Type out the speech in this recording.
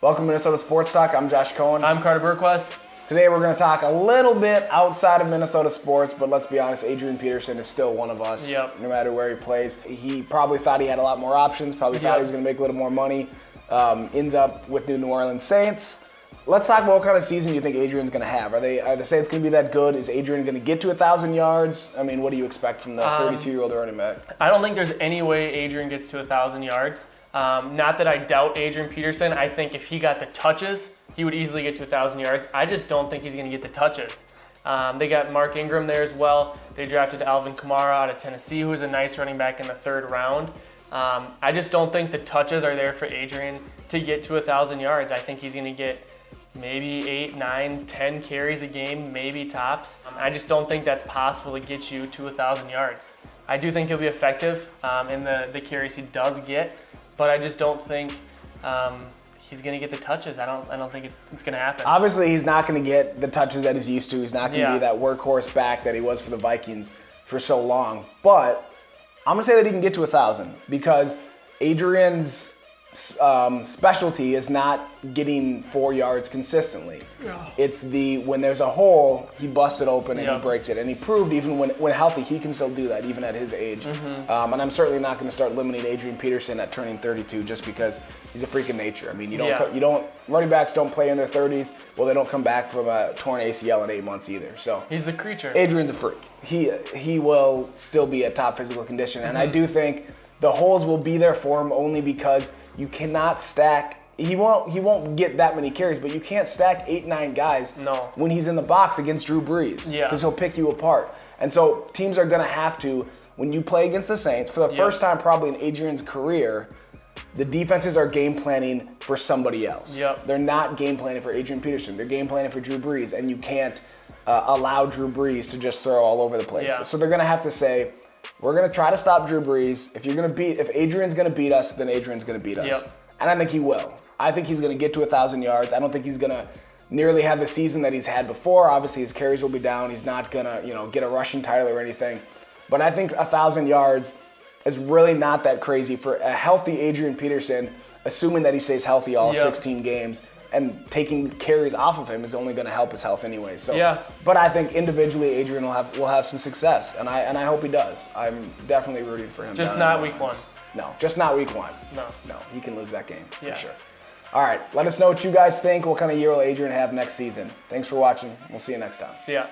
Welcome to Minnesota Sports Talk. I'm Josh Coan. I'm Carter Burquest. Today we're going to talk a little bit outside of Minnesota sports, but let's be honest, Adrian Peterson is still one of us, no matter where he plays. He probably thought he had a lot more options, probably thought he was going to make a little more money, ends up with the New Orleans Saints. Let's talk about what kind of season you think Adrian's going to have. Are the Saints going to be that good? Is Adrian going to get to 1,000 yards? I mean, what do you expect from the 32-year-old running back? I don't think there's any way Adrian gets to 1,000 yards. Not that I doubt Adrian Peterson. I think if he got the touches, he would easily get to 1,000 yards. I just don't think he's going to get the touches. They got Mark Ingram there as well. They drafted Alvin Kamara out of Tennessee, who's a nice running back in the third round. I just don't think the touches are there for Adrian to get to 1,000 yards. I think he's going to get maybe 8, 9, 10 carries a game, maybe tops. I just don't think that's possible to get you to 1,000 yards. I do think he'll be effective in the carries he does get, but I just don't think he's going to get the touches. I don't think it's going to happen. Obviously, he's not going to get the touches that he's used to. He's not going to be that workhorse back that he was for the Vikings for so long. But I'm going to say that he can get to 1,000 because Adrian's specialty is not getting 4 yards consistently. It's when there's a hole, he busts it open and he breaks it. And he proved even when healthy, he can still do that even at his age. And I'm certainly not going to start limiting Adrian Peterson at turning 32 just because he's a freak of nature. I mean, running backs don't play in their 30s. Well, they don't come back from a torn ACL in 8 months either. So he's the creature. Adrian's a freak. He will still be at top physical condition. And I do think the holes will be there for him only because you cannot stack. He won't get that many carries, but you can't stack 8, 9 guys when he's in the box against Drew Brees because he'll pick you apart. And so teams are going to have to, when you play against the Saints, for the first time probably in Adrian's career, the defenses are game planning for somebody else. They're not game planning for Adrian Peterson. They're game planning for Drew Brees, and you can't allow Drew Brees to just throw all over the place. So they're going to have to say, we're going to try to stop Drew Brees. If Adrian's going to beat us, then Adrian's going to beat us. And I think he will. I think he's going to get to 1,000 yards. I don't think he's going to nearly have the season that he's had before. Obviously, his carries will be down. He's not going to, get a rushing title or anything. But I think 1,000 yards is really not that crazy for a healthy Adrian Peterson, assuming that he stays healthy all 16 games. And taking carries off of him is only going to help his health anyway. So, but I think individually Adrian will have some success, and I hope he does. I'm definitely rooting for him. Just not week 1. No, just not week 1. No, he can lose that game for sure. All right, let us know what you guys think. What kind of year will Adrian have next season? Thanks for watching. We'll see you next time. See ya.